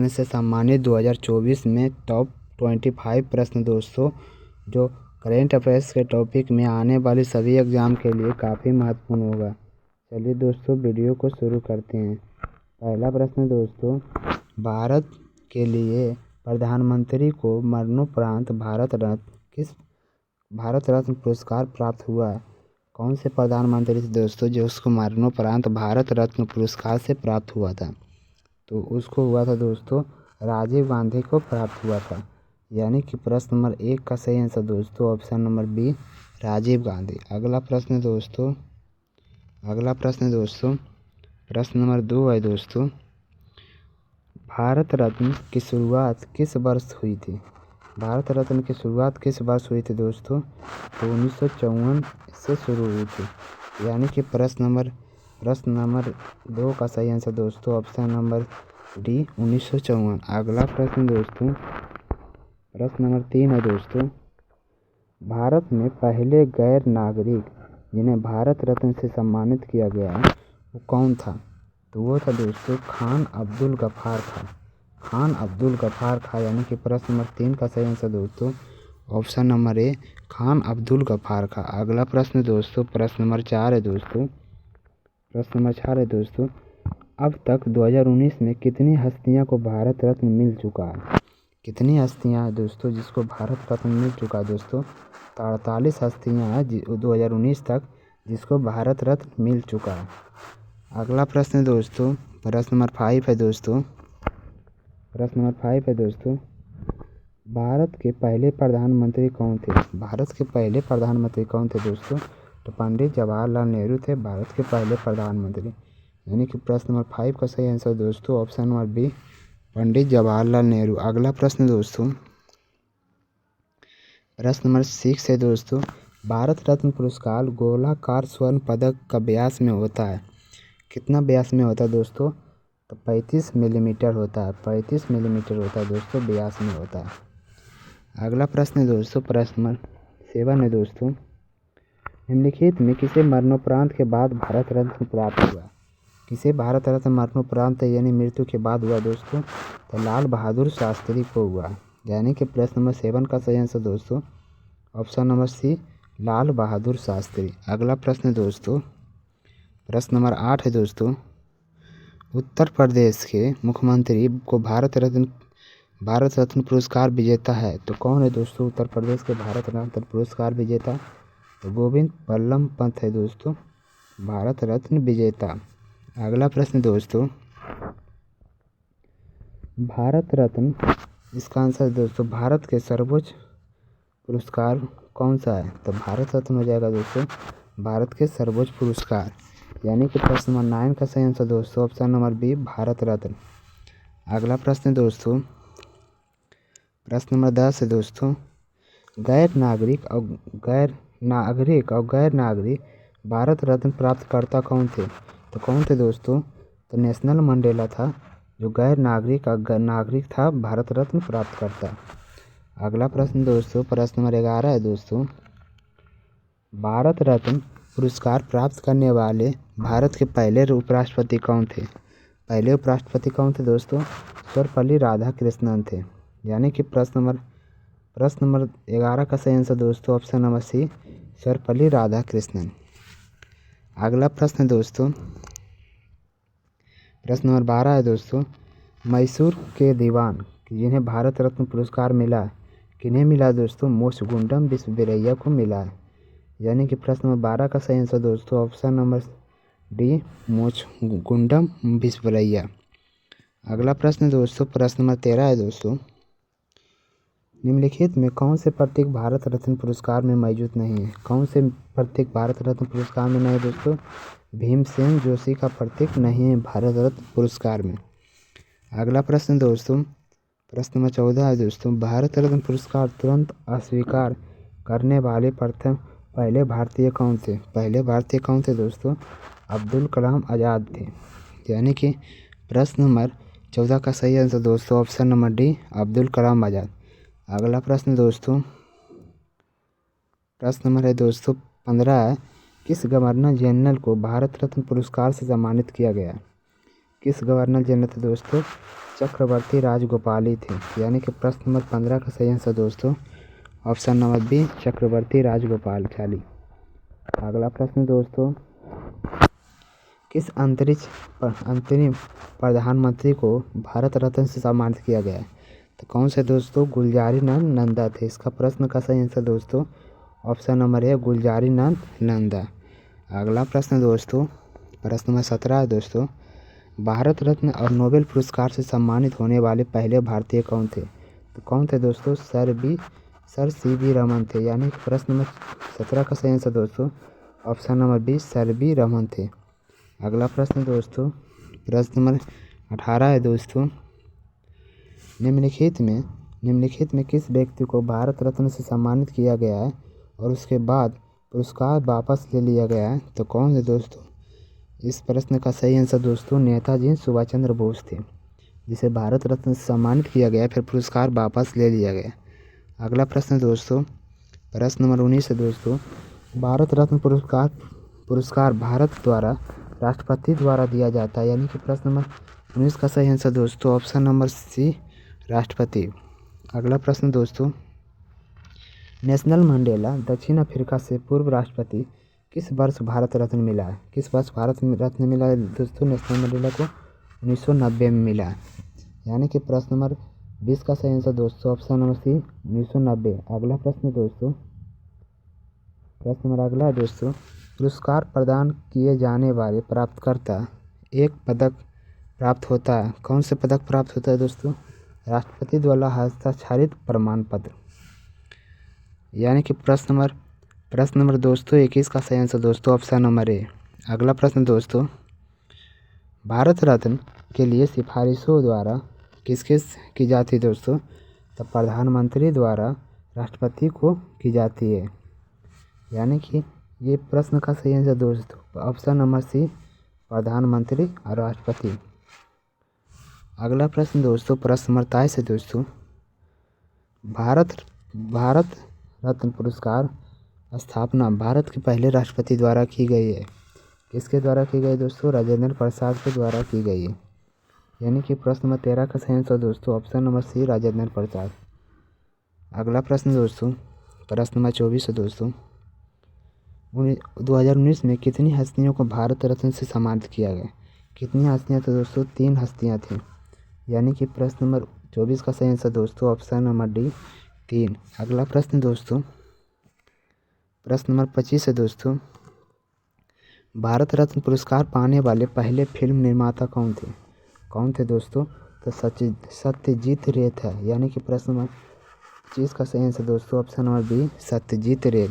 रत्न से सम्मानित 2024 में टॉप 25 प्रश्न दोस्तों, जो करेंट अफेयर्स के टॉपिक में आने वाली सभी एग्ज़ाम के लिए काफ़ी महत्वपूर्ण होगा। चलिए दोस्तों, वीडियो को शुरू करते हैं। पहला प्रश्न दोस्तों, भारत के लिए प्रधानमंत्री को मरणोपरांत भारत रत्न पुरस्कार प्राप्त हुआ है। कौन से प्रधानमंत्री थे दोस्तों जो उसको मरणोपरांत भारत रत्न पुरस्कार से प्राप्त हुआ था? तो उसको हुआ था दोस्तों, राजीव गांधी को प्राप्त हुआ था। यानी कि प्रश्न नंबर 1 का सही आंसर दोस्तों option number B, Rajiv Gandhi. अगला प्रश्न दोस्तों, प्रश्न नंबर 2 है दोस्तों, भारत रत्न की शुरुआत किस वर्ष हुई थी? भारत रत्न की शुरुआत किस वर्ष हुई थी दोस्तों? तो 1954 से शुरू हुई थी। यानी कि प्रश्न नंबर 2 का सही आंसर दोस्तों ऑप्शन नंबर डी, 1954। अगला प्रश्न दोस्तों, प्रश्न नंबर 3 है दोस्तों, भारत में पहले गैर नागरिक जिन्हें भारत रत्न से सम्मानित किया गया है वो कौन था? तो वो था दोस्तों खान अब्दुल गफ्फार खां। यानी कि प्रश्न नंबर 3 का सही आंसर दोस्तों option number A, Khan Abdul Ghaffar Khan. अगला प्रश्न दोस्तों, प्रश्न नंबर 4 है दोस्तों, अब तक 2019 में कितनी हस्तियों को भारत रत्न मिल चुका है? कितनी हस्तियां हैं दोस्तों जिसको भारत रत्न मिल चुका है दोस्तों? 48 हस्तियां हैं 2019 तक जिसको भारत रत्न मिल चुका है। अगला प्रश्न दोस्तों, प्रश्न नंबर 5 है दोस्तों, भारत के पहले प्रधानमंत्री कौन थे दोस्तों? तो पंडित जवाहरलाल नेहरू थे भारत के पहले प्रधानमंत्री। यानी कि प्रश्न नंबर 5 का सही आंसर दोस्तों option number B, Pandit Jawaharlal Nehru. अगला प्रश्न दोस्तों, प्रश्न नंबर 6 है दोस्तों, भारत रत्न पुरस्कार गोलाकार स्वर्ण पदक का व्यास में होता है। कितना व्यास में होता है दोस्तों? तो 35 मिलीमीटर होता है दोस्तों, व्यास में होता है। अगला प्रश्न है दोस्तों, प्रश्न नंबर 7 है दोस्तों, निम्नलिखित में किसे मरणोपरांत के बाद भारत रत्न प्राप्त हुआ? किसे भारत रत्न मरणोपरांत यानी मृत्यु के बाद हुआ दोस्तों? तो लाल बहादुर शास्त्री को हुआ। यानी कि प्रश्न नंबर 7 का सही आंसर दोस्तों ऑप्शन नंबर सी, लाल बहादुर शास्त्री। अगला प्रश्न दोस्तों, प्रश्न नंबर 8 है दोस्तों, उत्तर प्रदेश के मुख्यमंत्री को भारत रत्न पुरस्कार विजेता है तो कौन है दोस्तों? उत्तर प्रदेश के भारत रत्न पुरस्कार विजेता तो गोविंद बल्लभ पंत है दोस्तों भारत रत्न विजेता। अगला प्रश्न दोस्तों, भारत रत्न, इसका आंसर दोस्तों भारत के सर्वोच्च पुरस्कार कौन सा है? तो भारत रत्न हो जाएगा दोस्तों भारत के सर्वोच्च पुरस्कार। यानी कि प्रश्न नंबर 9 का सही आंसर दोस्तों option number B, Bharat Ratna. अगला प्रश्न दोस्तों, प्रश्न नंबर 10 है दोस्तों, गैर नागरिक भारत रत्न प्राप्तकर्ता कौन थे? तो कौन थे दोस्तों? तो नेशनल मंडेला था जो गैर नागरिक था भारत रत्न प्राप्तकर्ता। अगला प्रश्न दोस्तों, प्रश्न नंबर 11 है दोस्तों, भारत रत्न पुरस्कार प्राप्त करने वाले भारत के पहले उपराष्ट्रपति कौन थे? पहले उपराष्ट्रपति कौन थे दोस्तों? सर्वपल्ली राधाकृष्णन थे। यानी कि प्रश्न नंबर 11 का सही आंसर दोस्तों option number C, Sarvepalli Radhakrishnan. अगला प्रश्न दोस्तों, प्रश्न नंबर 12 है दोस्तों, मैसूर के दीवान जिन्हें भारत रत्न पुरस्कार मिला है किन्हें मिला दोस्तों? मोक्षगुंडम विश्वेश्वरैया को मिला है। यानी कि प्रश्न नंबर 12 का सही आंसर दोस्तों option number D, Mokshagundam Visvesvaraya. अगला प्रश्न दोस्तों, प्रश्न नंबर 13 है दोस्तों, निम्नलिखित में कौन से प्रतीक भारत रत्न पुरस्कार में मौजूद नहीं है? कौन से प्रतीक भारत रत्न पुरस्कार में नहीं है दोस्तों? भीमसेन जोशी का प्रतीक नहीं है भारत रत्न पुरस्कार में। अगला प्रश्न दोस्तों, प्रश्न नंबर 14 है दोस्तों, भारत रत्न पुरस्कार तुरंत अस्वीकार करने वाले पहले भारतीय कौन थे? पहले भारतीय कौन थे दोस्तों? अब्दुल कलाम आज़ाद थे। यानी कि प्रश्न नंबर 14 का सही आंसर दोस्तों option number D, Abdul Kalam Azad. अगला प्रश्न दोस्तों, प्रश्न नंबर है दोस्तों 15 है, किस गवर्नर जनरल को भारत रत्न पुरस्कार से सम्मानित किया गया? किस गवर्नर जनरल थे दोस्तों? चक्रवर्ती राजगोपाल ही थे। यानी कि प्रश्न नंबर 15 का सही आंसर दोस्तों ऑप्शन नंबर बी चक्रवर्ती राजगोपालाचारी। अगला प्रश्न दोस्तों, किस अंतरिम प्रधानमंत्री को भारत रत्न से सम्मानित किया गया है? तो कौन से दोस्तों? गुलजारी लाल नंदा थे। इसका प्रश्न का सही आंसर दोस्तों ऑप्शन नंबर ए गुलजारी लाल नंदा। अगला प्रश्न दोस्तों, प्रश्न नंबर 17 है दोस्तों, भारत रत्न और नोबेल पुरस्कार से सम्मानित होने वाले पहले भारतीय कौन थे? तो कौन थे दोस्तों? Sir CV. रमन थे। यानी कि प्रश्न नंबर 17 का सही आंसर दोस्तों option number B sir V Raman थे। अगला प्रश्न दोस्तों, प्रश्न नंबर 18 है दोस्तों, निम्नलिखित में किस व्यक्ति को भारत रत्न से सम्मानित किया गया है और उसके बाद पुरस्कार वापस ले लिया गया है? तो कौन है दोस्तों? इस प्रश्न का सही आंसर दोस्तों नेताजी सुभाष चंद्र बोस थे, जिसे भारत रत्न से सम्मानित किया गया फिर पुरस्कार वापस ले लिया गया। अगला प्रश्न दोस्तों, प्रश्न नंबर 19 है दोस्तों, भारत रत्न पुरस्कार भारत द्वारा राष्ट्रपति द्वारा दिया जाता है। यानी कि प्रश्न नंबर 19 का सही आंसर दोस्तों ऑप्शन नंबर सी राष्ट्रपति। अगला प्रश्न दोस्तों, नेशनल मंडेला दक्षिण अफ्रीका से पूर्व राष्ट्रपति किस वर्ष भारत रत्न मिला है? किस वर्ष भारत रत्न मिला है दोस्तों नेशनल मंडेला को? 1990 में मिला है। यानी कि प्रश्न नंबर 20 का सही आंसर दोस्तों ऑप्शन नंबर सी 1990। अगला प्रश्न दोस्तों, प्रश्न नंबर अगला है दोस्तों, पुरस्कार प्रदान किए जाने वाले प्राप्तकर्ता एक पदक प्राप्त होता है। कौन से पदक प्राप्त होता है दोस्तों? राष्ट्रपति द्वारा हस्ताक्षरित प्रमाण पत्र। यानी कि प्रश्न नंबर दोस्तों 21 का सही आंसर दोस्तों ऑप्शन नंबर ए। अगला प्रश्न दोस्तों, भारत रत्न के लिए सिफारिशों द्वारा किस की जाती है दोस्तों? तो प्रधानमंत्री द्वारा राष्ट्रपति को की जाती है। यानी कि ये प्रश्न का सही आंसर दोस्तों ऑप्शन नंबर सी प्रधानमंत्री और राष्ट्रपति। अगला प्रश्न दोस्तों, प्रश्न नंबर 23 है दोस्तों, भारत रत्न पुरस्कार स्थापना भारत के पहले राष्ट्रपति द्वारा की गई है। किसके द्वारा की गई दोस्तों? राजेंद्र प्रसाद के द्वारा की गई है। यानी कि प्रश्न नंबर 13 का सही आंसर दोस्तों ऑप्शन नंबर सी राजेंद्र प्रसाद। अगला प्रश्न दोस्तों, प्रश्न नंबर 24 है दोस्तों, 2019 में कितनी हस्तियों को भारत रत्न से सम्मानित किया गया? कितनी हस्तियाँ थी दोस्तों? 3 हस्तियाँ थी। यानी कि प्रश्न नंबर 24 का सही आंसर दोस्तों ऑप्शन नंबर डी 3। अगला प्रश्न दोस्तों, प्रश्न नंबर 25 है दोस्तों, भारत रत्न पुरस्कार पाने वाले पहले फिल्म निर्माता कौन थे दोस्तों? तो सत्यजीत रे था। यानी कि प्रश्न नंबर 25 का सही आंसर दोस्तों ऑप्शन नंबर बी सत्यजीत रे।